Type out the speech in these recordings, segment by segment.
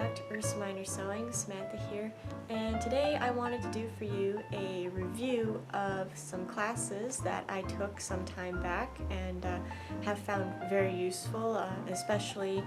back to Minor Sewing. Samantha here, and today I wanted to do for you a review of some classes that I took some time back and have found very useful, especially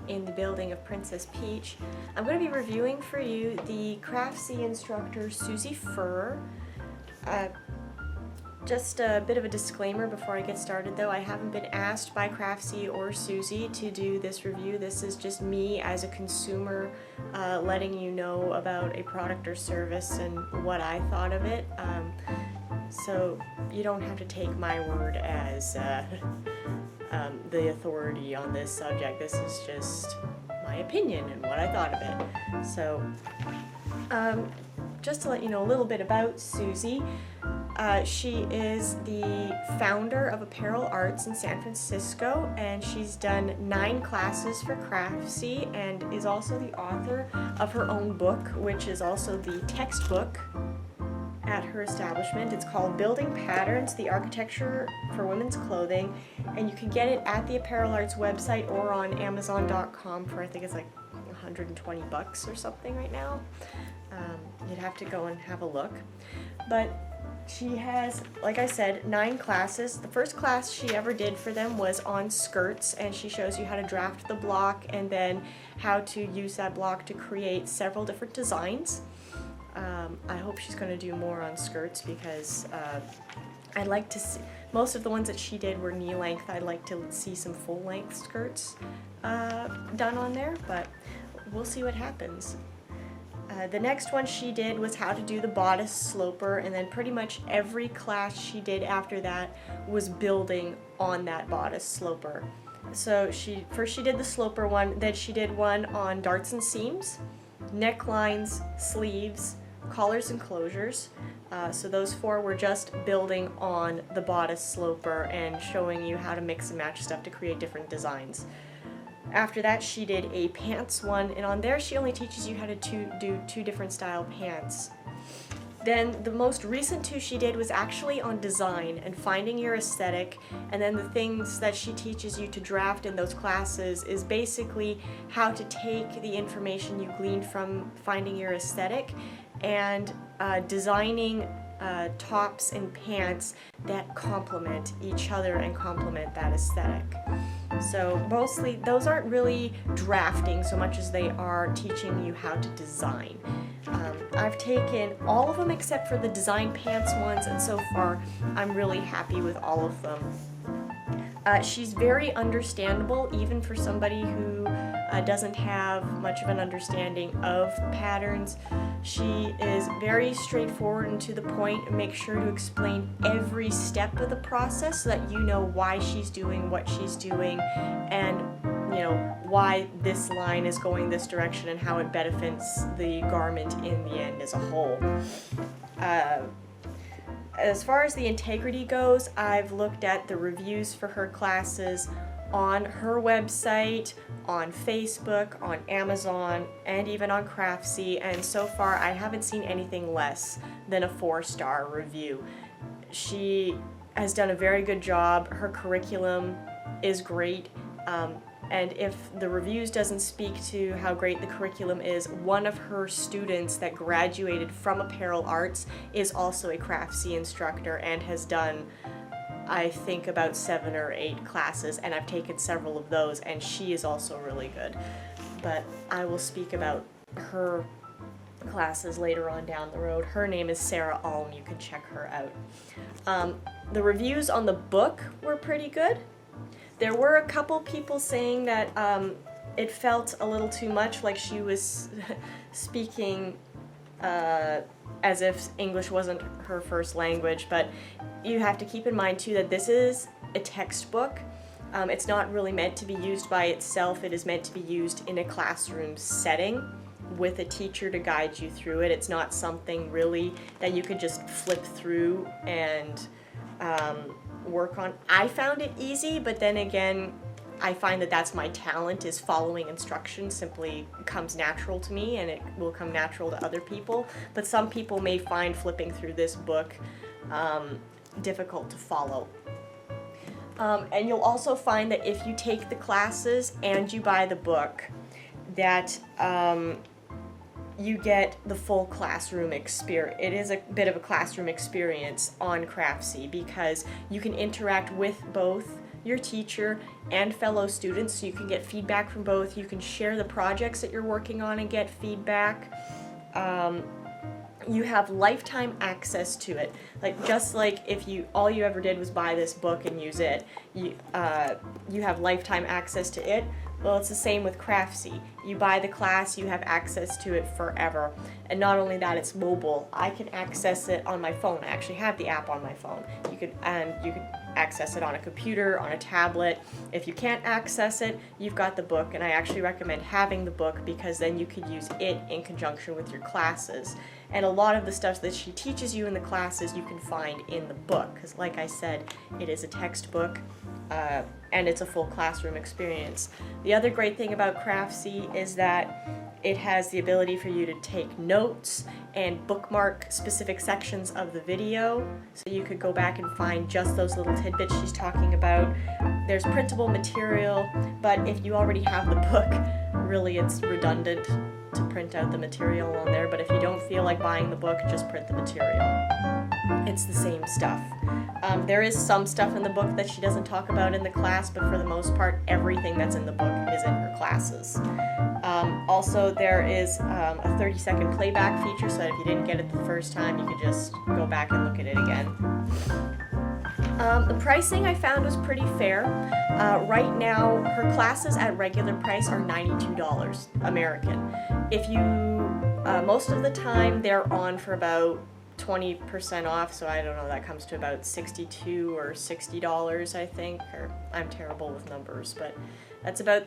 in the building of Princess Peach. I'm going to be reviewing for you the Craftsy instructor Suzy Furrer. Just a bit of a disclaimer before I get started though, I haven't been asked by Craftsy or Suzy to do this review. This is just me as a consumer letting you know about a product or service and what I thought of it. So you don't have to take my word as the authority on this subject. This is just my opinion and what I thought of it. So just to let you know a little bit about Suzy. She is the founder of Apparel Arts in San Francisco, and she's done 9 classes for Craftsy and is also the author of her own book, which is also the textbook at her establishment. It's called Building Patterns, the Architecture for Women's Clothing, and you can get it at the Apparel Arts website or on Amazon.com for I think it's like $120 or something right now. You'd have to go and have a look. But she has, like I said, 9 classes. The first class she ever did for them was on skirts, and she shows you how to draft the block and then how to use that block to create several different designs. I hope she's going to do more on skirts because I'd like to see, most of the ones that she did were knee length. I'd like to see some full length skirts done on there, but we'll see what happens. The next one she did was how to do the bodice sloper, and then pretty much every class she did after that was building on that bodice sloper. So first she did the sloper one, then she did one on darts and seams, necklines, sleeves, collars and closures. So those 4 were just building on the bodice sloper and showing you how to mix and match stuff to create different designs. After that she did a pants one, and on there she only teaches you how to do 2 different style pants. Then the most recent 2 she did was actually on design and finding your aesthetic, and then the things that she teaches you to draft in those classes is basically how to take the information you gleaned from finding your aesthetic and designing tops and pants that complement each other and complement that aesthetic. So mostly those aren't really drafting so much as they are teaching you how to design. I've taken all of them except for the design pants ones, and so far I'm really happy with all of them. She's very understandable even for somebody who doesn't have much of an understanding of patterns. She is very straightforward and to the point and makes sure to explain every step of the process so that you know why she's doing what she's doing and why this line is going this direction and how it benefits the garment in the end as a whole. As far as the integrity goes, I've looked at the reviews for her classes on her website, on Facebook, on Amazon, and even on Craftsy, and so far I haven't seen anything less than a 4-star review. She has done a very good job. Her curriculum is great. And if the reviews doesn't speak to how great the curriculum is, one of her students that graduated from Apparel Arts is also a Craftsy instructor and has done, I think, about 7 or 8 classes, and I've taken several of those, and she is also really good. But I will speak about her classes later on down the road. Her name is Sarah Alm. You can check her out. The reviews on the book were pretty good. There were a couple people saying that it felt a little too much like she was speaking as if English wasn't her first language, but you have to keep in mind too that this is a textbook. It's not really meant to be used by itself. It is meant to be used in a classroom setting with a teacher to guide you through it. It's not something really that you could just flip through and work on. I found it easy, but then again, I find that that's my talent, is following instructions simply comes natural to me, and it will come natural to other people. But some people may find flipping through this book difficult to follow. And you'll also find that if you take the classes and you buy the book, that you get the full classroom experience. It is a bit of a classroom experience on Craftsy because you can interact with both your teacher and fellow students, so you can get feedback from both. You can share the projects that you're working on and get feedback. You have lifetime access to it. Like, just like if all you ever did was buy this book and use it, you have lifetime access to it. Well, it's the same with Craftsy. You buy the class, you have access to it forever. And not only that, it's mobile. I can access it on my phone. I actually have the app on my phone. You could access it on a computer, on a tablet. If you can't access it, you've got the book, and I actually recommend having the book because then you could use it in conjunction with your classes. And a lot of the stuff that she teaches you in the classes you can find in the book, because like I said, it is a textbook and it's a full classroom experience. The other great thing about Craftsy is that it has the ability for you to take notes and bookmark specific sections of the video, so you could go back and find just those little tidbits she's talking about. There's printable material, but if you already have the book, really it's redundant to print out the material on there, but if you don't feel like buying the book, just print the material. It's the same stuff. There is some stuff in the book that she doesn't talk about in the class, but for the most part, everything that's in the book is in her classes. Also, there is a 30-second playback feature, so that if you didn't get it the first time, you could just go back and look at it again. The pricing I found was pretty fair. Right now, her classes at regular price are $92 American. If you, most of the time, they're on for about 20% off, so I don't know, that comes to about $62 or $60, I think, or I'm terrible with numbers, but that's about,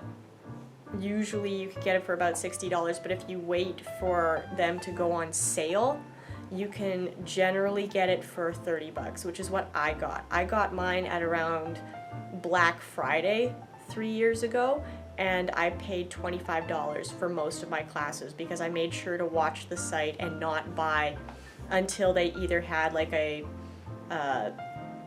usually you could get it for about $60, but if you wait for them to go on sale, you can generally get it for $30, which is what I got. I got mine at around Black Friday 3 years ago, and I paid $25 for most of my classes because I made sure to watch the site and not buy until they either had like a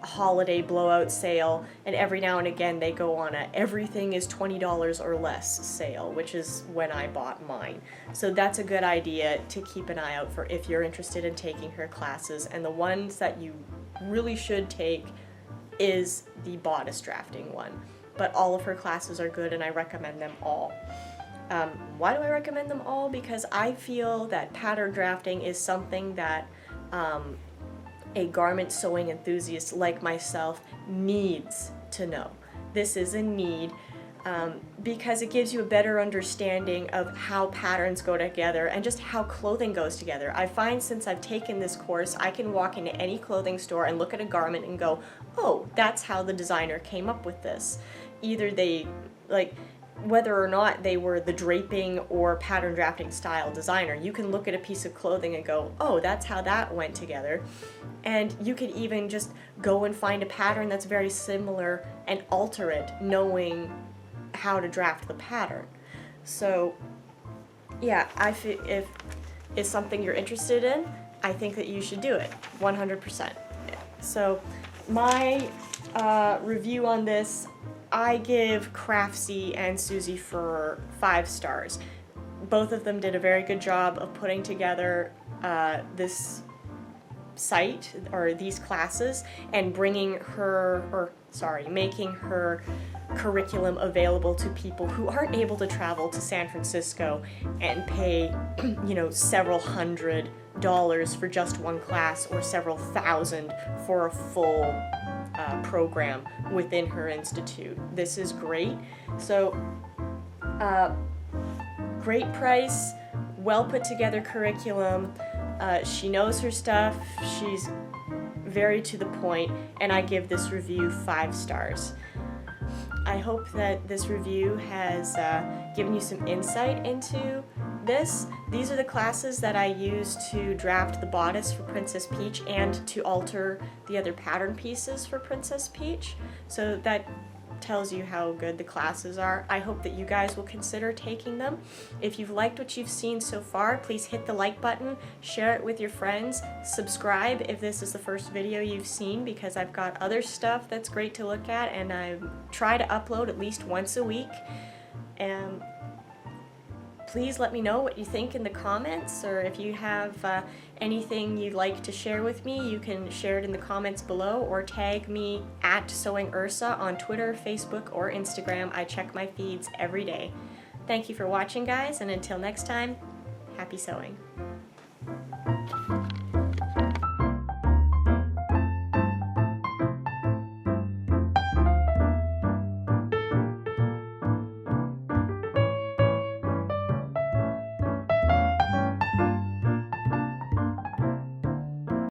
holiday blowout sale, and every now and again they go on a everything is $20 or less sale, which is when I bought mine. So that's a good idea to keep an eye out for if you're interested in taking her classes, and the ones that you really should take is the bodice drafting one. But all of her classes are good and I recommend them all. Why do I recommend them all? Because I feel that pattern drafting is something that a garment sewing enthusiast like myself needs to know. This is a need because it gives you a better understanding of how patterns go together and just how clothing goes together. I find since I've taken this course, I can walk into any clothing store and look at a garment and go, oh, that's how the designer came up with this. Either they, like, whether or not they were the draping or pattern drafting style designer, you can look at a piece of clothing and go, oh, that's how that went together. And you could even just go and find a pattern that's very similar and alter it, knowing how to draft the pattern. So yeah, if it's something you're interested in, I think that you should do it 100%. So my review on this, I give Craftsy and Suzy Furrer 5 stars. Both of them did a very good job of putting together this site or these classes and making her curriculum available to people who aren't able to travel to San Francisco and pay, several $100s for just one class or several thousand for a full program within her institute. This is great. So, great price, well put together curriculum. She knows her stuff. She's very to the point, and I give this review 5 stars. I hope that this review has given you some insight into this. These are the classes that I used to draft the bodice for Princess Peach and to alter the other pattern pieces for Princess Peach. So that tells you how good the classes are. I hope that you guys will consider taking them. If you've liked what you've seen so far, please hit the like button, share it with your friends, subscribe if this is the first video you've seen, because I've got other stuff that's great to look at, and I try to upload at least once a week. And please let me know what you think in the comments, or if you have anything you'd like to share with me, you can share it in the comments below or tag me at SewingUrsa on Twitter, Facebook, or Instagram. I check my feeds every day. Thank you for watching, guys, and until next time, happy sewing.